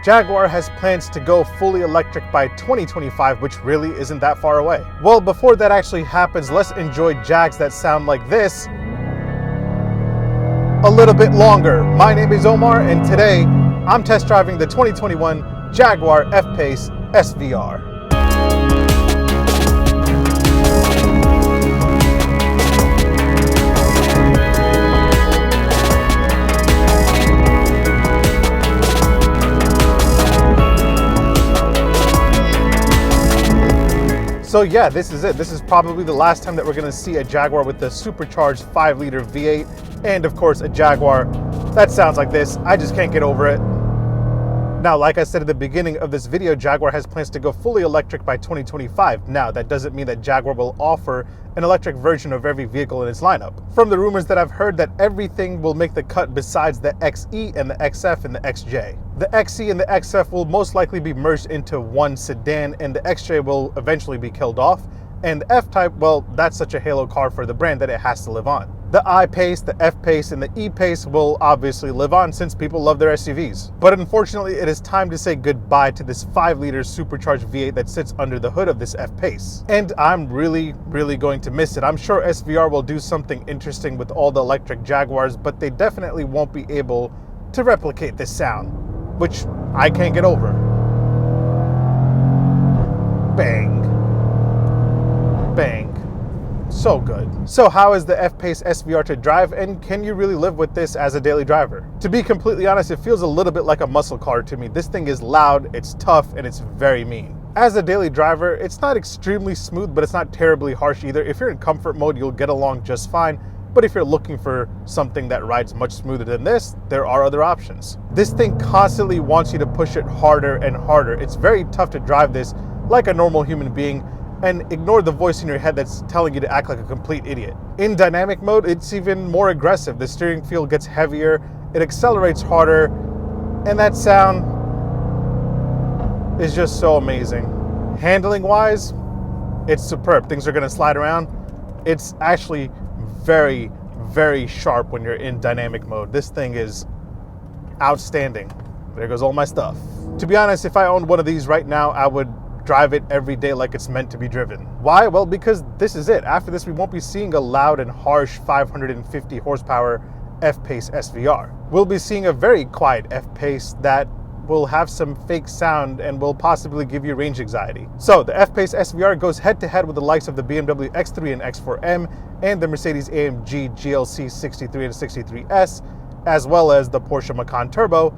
Jaguar has plans to go fully electric by 2025, which really isn't that far away. Well, before that actually happens, let's enjoy Jags that sound like this a little bit longer. My name is Omar, and today I'm test driving the 2021 Jaguar F Pace SVR. So yeah, this is it. This is probably the last time that we're gonna see a Jaguar with the supercharged 5-liter V8, and of course a Jaguar that sounds like this. I just can't get over it. Now, like I said at the beginning of this video, Jaguar has plans to go fully electric by 2025. Now, that doesn't mean that Jaguar will offer an electric version of every vehicle in its lineup. From the rumors that I've heard, that everything will make the cut besides the XE and the XF and the XJ. The XE and the XF will most likely be merged into one sedan, and the XJ will eventually be killed off. And the F-Type, well, that's such a halo car for the brand that it has to live on. The I-Pace, the F-Pace, and the E-Pace will obviously live on since people love their SUVs. But unfortunately, it is time to say goodbye to this 5-liter supercharged V8 that sits under the hood of this F-Pace. And I'm really going to miss it. I'm sure SVR will do something interesting with all the electric Jaguars, but they definitely won't be able to replicate this sound, which I can't get over. Bang. Bang. So good. So how is the F Pace SVR to drive, and can you really live with this as a daily driver? To be completely honest, it feels a little bit like a muscle car to me. This thing is loud, it's tough, and it's very mean. As a daily driver, it's not extremely smooth, but it's not terribly harsh either. If you're in comfort mode, you'll get along just fine. But if you're looking for something that rides much smoother than this, there are other options. This thing constantly wants you to push it harder and harder. It's very tough to drive this like a normal human being, and ignore the voice in your head that's telling you to act like a complete idiot. In dynamic mode, it's even more aggressive. The steering feel gets heavier, it accelerates harder, and that sound is just so amazing. Handling wise, it's superb. Things are gonna slide around. It's actually very sharp when you're in dynamic mode. This thing is outstanding. There goes all my stuff. To be honest, if I owned one of these right now, I would drive it every day like it's meant to be driven. Why? Well, because this is it. After this, we won't be seeing a loud and harsh 550 horsepower F Pace SVR. We'll be seeing a very quiet F Pace that will have some fake sound and will possibly give you range anxiety. So the F Pace SVR goes head to head with the likes of the BMW X3 and X4M and the Mercedes AMG GLC 63 and 63S, as well as the Porsche Macan Turbo.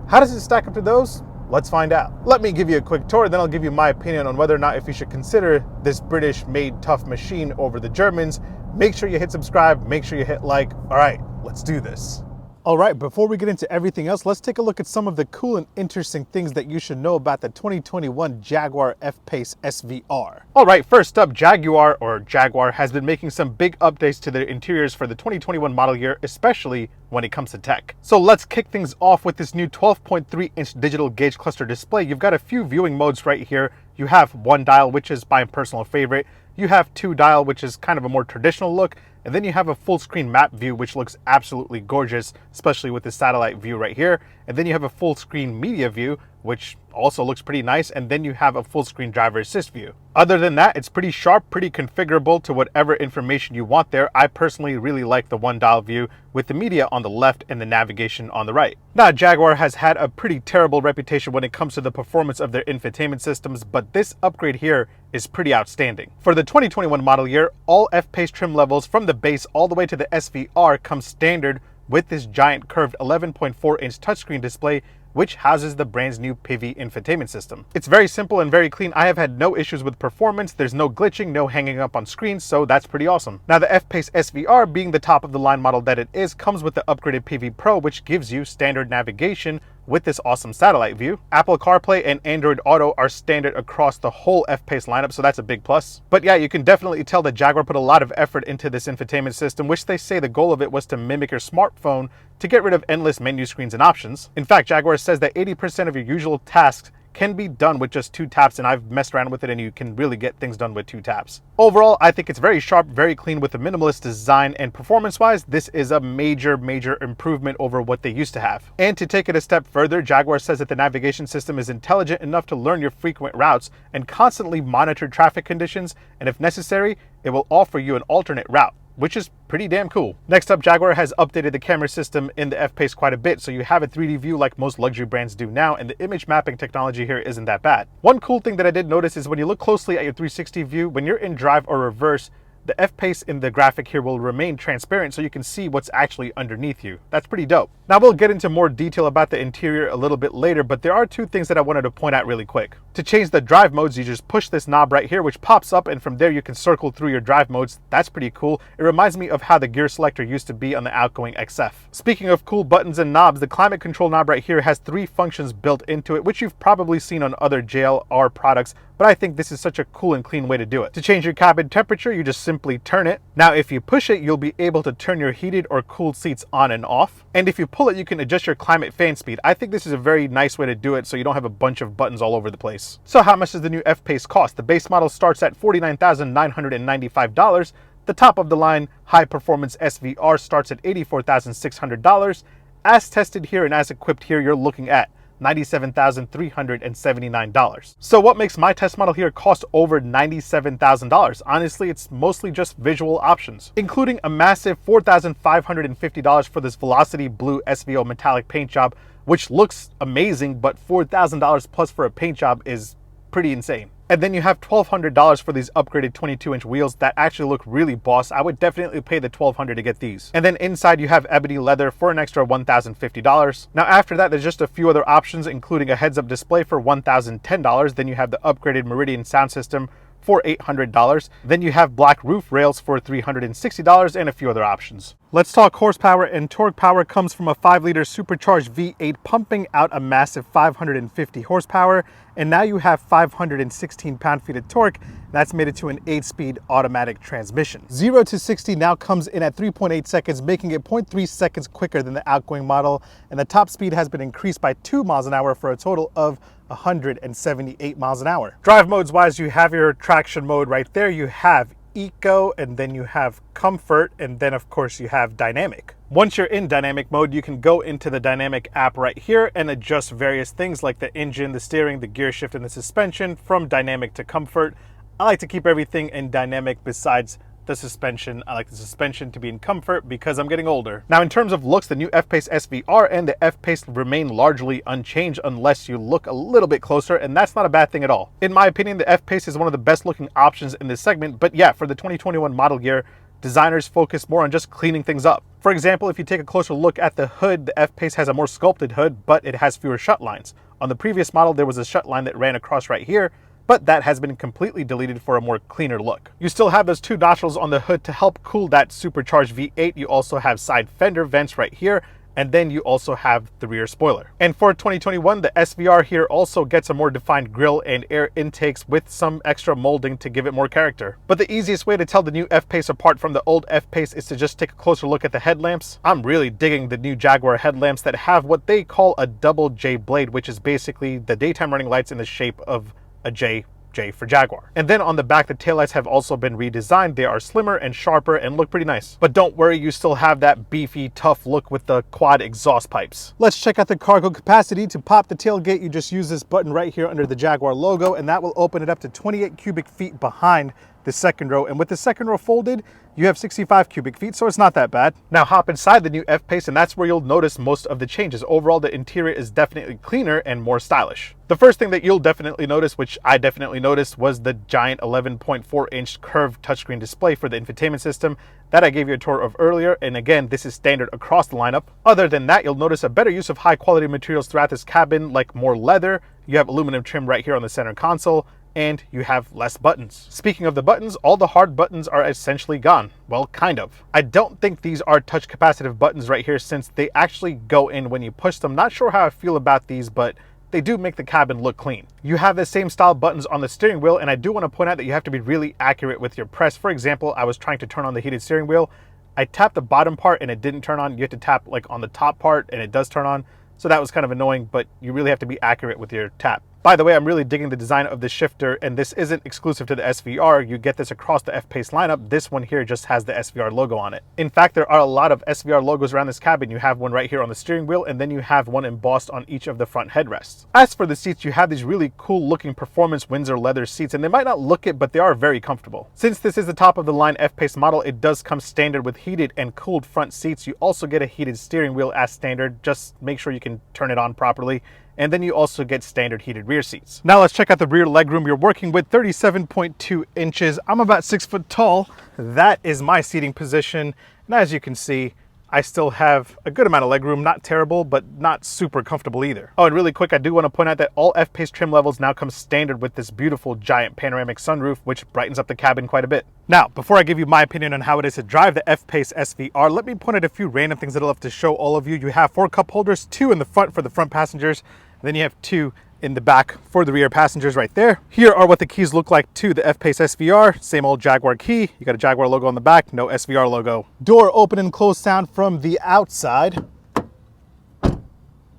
How does it stack up to those? Let's find out. Let me give you a quick tour, then I'll give you my opinion on whether or not if you should consider this British-made tough machine over the Germans. Make sure you hit subscribe, make sure you hit like. All right, let's do this. All right, before we get into everything else, let's take a look at some of the cool and interesting things that you should know about the 2021 Jaguar F Pace SVR. All right, first up, Jaguar has been making some big updates to their interiors for the 2021 model year, especially when it comes to tech. So let's kick things off with this new 12.3-inch digital gauge cluster display. You've got a few viewing modes right here. You have one dial, which is my personal favorite. You have two dial, which is kind of a more traditional look. And then you have a full screen map view, which looks absolutely gorgeous, especially with the satellite view right here. And then you have a full screen media view, which also looks pretty nice. And then you have a full screen driver assist view. Other than that, it's pretty sharp, pretty configurable to whatever information you want there. I personally really like the one dial view with the media on the left and the navigation on the right. Now, Jaguar has had a pretty terrible reputation when it comes to the performance of their infotainment systems, but this upgrade here is pretty outstanding. For the 2021 model year, all F-Pace trim levels from the base all the way to the SVR come standard with this giant curved 11.4-inch touchscreen display, which houses the brand's new PIVI infotainment system. It's very simple and very clean. I have had no issues with performance. There's no glitching, no hanging up on screens, so that's pretty awesome. Now, the F Pace SVR, being the top of the line model that it is, comes with the upgraded PIVI Pro, which gives you standard navigation with this awesome satellite view. Apple CarPlay and Android Auto are standard across the whole F-Pace lineup, so that's a big plus. But yeah, you can definitely tell that Jaguar put a lot of effort into this infotainment system, which they say the goal of it was to mimic your smartphone to get rid of endless menu screens and options. In fact, Jaguar says that 80% of your usual tasks can be done with just 2 taps, and I've messed around with it and you can really get things done with 2 taps. Overall, I think it's very sharp, very clean with a minimalist design, and performance-wise, this is a major improvement over what they used to have. And to take it a step further, Jaguar says that the navigation system is intelligent enough to learn your frequent routes and constantly monitor traffic conditions, and if necessary, it will offer you an alternate route, which is pretty damn cool. Next up, Jaguar has updated the camera system in the F Pace quite a bit, so you have a 3D view like most luxury brands do now, and the image mapping technology here isn't that bad. One cool thing that I did notice is when you look closely at your 360 view, when you're in drive or reverse, the F Pace in the graphic here will remain transparent so you can see what's actually underneath you. That's pretty dope. Now we'll get into more detail about the interior a little bit later, but there are 2 things that I wanted to point out really quick. To change the drive modes, you just push this knob right here, which pops up, and from there you can circle through your drive modes. That's pretty cool. It reminds me of how the gear selector used to be on the outgoing XF. Speaking of cool buttons and knobs, the climate control knob right here has 3 functions built into it, which you've probably seen on other JLR products, but I think this is such a cool and clean way to do it. To change your cabin temperature, you just simply turn it. Now, if you push it, you'll be able to turn your heated or cooled seats on and off. And if you pull it, you can adjust your climate fan speed. I think this is a very nice way to do it so you don't have a bunch of buttons all over the place. So how much does the new F Pace cost? The base model starts at $49,995. The top of the line high performance SVR starts at $84,600. As tested here and as equipped here, you're looking at $97,379. So what makes my test model here cost over $97,000? Honestly, it's mostly just visual options, including a massive $4,550 for this Velocity Blue SVO metallic paint job, which looks amazing, but $4,000 plus for a paint job is pretty insane. And then you have $1,200 for these upgraded 22-inch wheels that actually look really boss. I would definitely pay the $1,200 to get these. And then inside you have ebony leather for an extra $1,050. Now after that, there's just a few other options, including a heads-up display for $1,010. Then you have the upgraded Meridian sound system for $800. Then you have black roof rails for $360 and a few other options. Let's talk horsepower and torque. Power comes from a 5-liter supercharged V8 pumping out a massive 550 horsepower, and now you have 516 pound-feet of torque. That's made it to an 8-speed automatic transmission. 0 to 60 now comes in at 3.8 seconds, making it 0.3 seconds quicker than the outgoing model, and the top speed has been increased by 2 miles an hour for a total of 178 miles an hour. Drive modes wise, you have your traction mode right there. You have Eco, and then you have Comfort, and then of course you have Dynamic. Once you're in dynamic mode, you can go into the Dynamic app right here and adjust various things like the engine, the steering, the gear shift, and the suspension from Dynamic to Comfort. I like to keep everything in Dynamic besides the suspension. I like the suspension to be in Comfort because I'm getting older. Now in terms of looks, the new F Pace SVR and the F Pace remain largely unchanged unless you look a little bit closer, and that's not a bad thing at all. In my opinion, the F Pace is one of the best looking options in this segment, but yeah, for the 2021 model year, designers focus more on just cleaning things up. For example, if you take a closer look at the hood, the F Pace has a more sculpted hood, but it has fewer shut lines. On the previous model, there was a shut line that ran across right here, but that has been completely deleted for a more cleaner look. You still have those 2 nostrils on the hood to help cool that supercharged V8. You also have side fender vents right here, and then you also have the rear spoiler. And for 2021, the SVR here also gets a more defined grille and air intakes with some extra molding to give it more character. But the easiest way to tell the new F Pace apart from the old F Pace is to just take a closer look at the headlamps. I'm really digging the new Jaguar headlamps that have what they call a double J blade, which is basically the daytime running lights in the shape of a J for Jaguar. And then on the back, the taillights have also been redesigned. They are slimmer and sharper and look pretty nice. But don't worry, you still have that beefy, tough look with the quad exhaust pipes. Let's check out the cargo capacity. To pop the tailgate, you just use this button right here under the Jaguar logo, and that will open it up to 28 cubic feet behind the second row. And with the second row folded, you have 65 cubic feet, so it's not that bad. Now hop inside the new F Pace, and that's where you'll notice most of the changes. Overall, the interior is definitely cleaner and more stylish. The first thing that you'll definitely notice, which I definitely noticed, was the giant 11.4-inch curved touchscreen display for the infotainment system that I gave you a tour of earlier. And again, this is standard across the lineup. Other than that, you'll notice a better use of high quality materials throughout this cabin, like more leather. You have aluminum trim right here on the center console, and you have less buttons. Speaking of the buttons, all the hard buttons are essentially gone. Well, kind of. I don't think these are touch capacitive buttons right here, since they actually go in when you push them. Not sure how I feel about these, but they do make the cabin look clean. You have the same style buttons on the steering wheel, and I do want to point out that you have to be really accurate with your press. For example, I was trying to turn on the heated steering wheel. I tapped the bottom part and it didn't turn on. You have to tap like on the top part and it does turn on. So that was kind of annoying, but you really have to be accurate with your tap. By the way, I'm really digging the design of the shifter, and this isn't exclusive to the SVR. You get this across the F-Pace lineup. This one here just has the SVR logo on it. In fact, there are a lot of SVR logos around this cabin. You have one right here on the steering wheel, and then you have one embossed on each of the front headrests. As for the seats, you have these really cool looking performance Windsor leather seats, and they might not look it, but they are very comfortable. Since this is the top of the line F-Pace model, it does come standard with heated and cooled front seats. You also get a heated steering wheel as standard. Just make sure you can turn it on properly. And then you also get standard heated rear seats. Now let's check out the rear legroom. You're working with 37.2 inches. I'm about 6 foot tall. That is my seating position. And as you can see, I still have a good amount of legroom. Not terrible, but not super comfortable either. Oh, and really quick, I do want to point out that all F-Pace trim levels now come standard with this beautiful giant panoramic sunroof, which brightens up the cabin quite a bit. Now, before I give you my opinion on how it is to drive the F-Pace SVR, let me point out a few random things that I'll have to show all of you. You have 4 cup holders, 2 in the front for the front passengers, and then you have 2 in the back for the rear passengers right there. Here are what the keys look like to the F-Pace SVR. Same old Jaguar key. You got a Jaguar logo on the back, no SVR logo. Door open and close sound from the outside.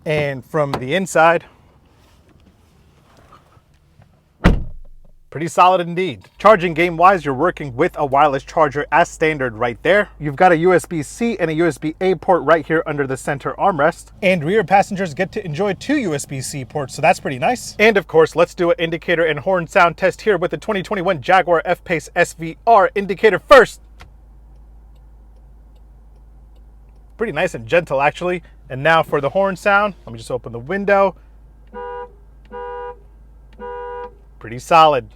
And from the inside. Pretty solid indeed. Charging game wise, you're working with a wireless charger as standard right there. You've got a USB-C and a USB-A port right here under the center armrest. And rear passengers get to enjoy 2 USB-C ports, so that's pretty nice. And of course, let's do an indicator and horn sound test here with the 2021 Jaguar F Pace SVR. Indicator first. Pretty nice and gentle actually. And now for the horn sound, let me just open the window. Pretty solid.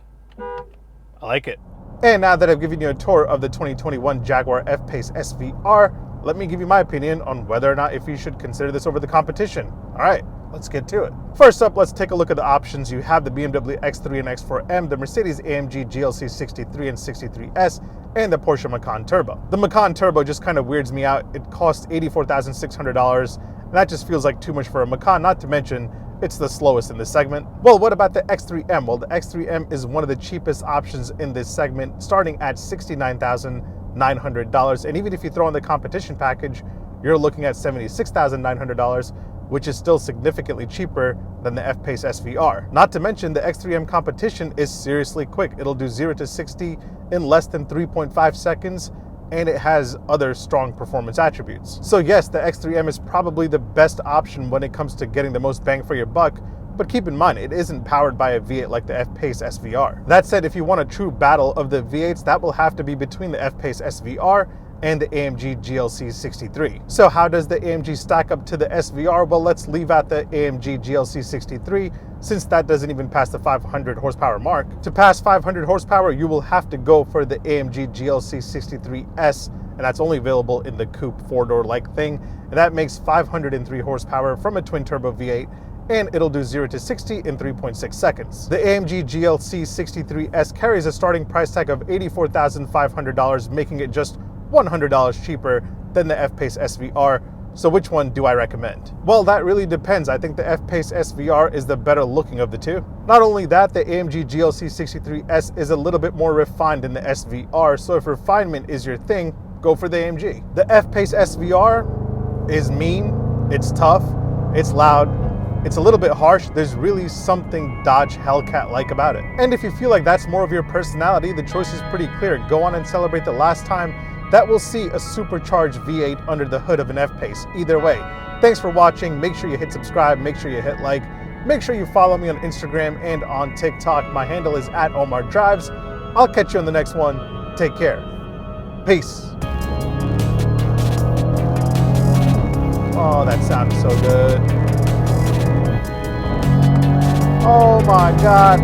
I like it. And now that I've given you a tour of the 2021 Jaguar F Pace SVR, let me give you my opinion on whether or not if you should consider this over the competition. All right, let's get to it. First up, let's take a look at the options. You have the BMW X3 and X4M, the Mercedes-AMG GLC 63 and 63S, and the Porsche Macan Turbo. The Macan Turbo just kind of weirds me out. It costs $84,600, and that just feels like too much for a Macan, not to mention it's the slowest in this segment. Well, what about the X3M? Well, the X3M is one of the cheapest options in this segment, starting at $69,900. And even if you throw in the competition package, you're looking at $76,900, which is still significantly cheaper than the F Pace SVR. Not to mention the X3M competition is seriously quick. It'll do 0 to 60 in less than 3.5 seconds. And it has other strong performance attributes. So yes, the X3M is probably the best option when it comes to getting the most bang for your buck, but keep in mind, it isn't powered by a V8 like the F Pace SVR. That said, if you want a true battle of the V8s, that will have to be between the F Pace SVR and the AMG GLC 63. So how does the AMG stack up to the SVR? Well, let's leave out the AMG GLC 63 since that doesn't even pass the 500 horsepower mark. To pass 500 horsepower, you will have to go for the AMG GLC 63S, and that's only available in the coupe 4-door like thing, and that makes 503 horsepower from a twin turbo V8, and it'll do 0 to 60 in 3.6 seconds. The AMG GLC 63S carries a starting price tag of $84,500, making it just $100 cheaper than the F Pace SVR. So which one do I recommend? Well, that really depends. I think the F Pace SVR is the better looking of the two. Not only that, the AMG GLC 63S is a little bit more refined than the SVR, so if refinement is your thing, go for the AMG. The F Pace SVR is mean, it's tough, it's loud, it's a little bit harsh. There's really something Dodge Hellcat-like about it. And if you feel like that's more of your personality, the choice is pretty clear. Go on and celebrate the last time that we'll see a supercharged V8 under the hood of an F-Pace. Either way, thanks for watching. Make sure you hit subscribe, make sure you hit like, make sure you follow me on Instagram and on TikTok. My handle is @OmarDrives. I'll catch you on the next one. Take care. Peace. Oh, that sounds so good. Oh my God.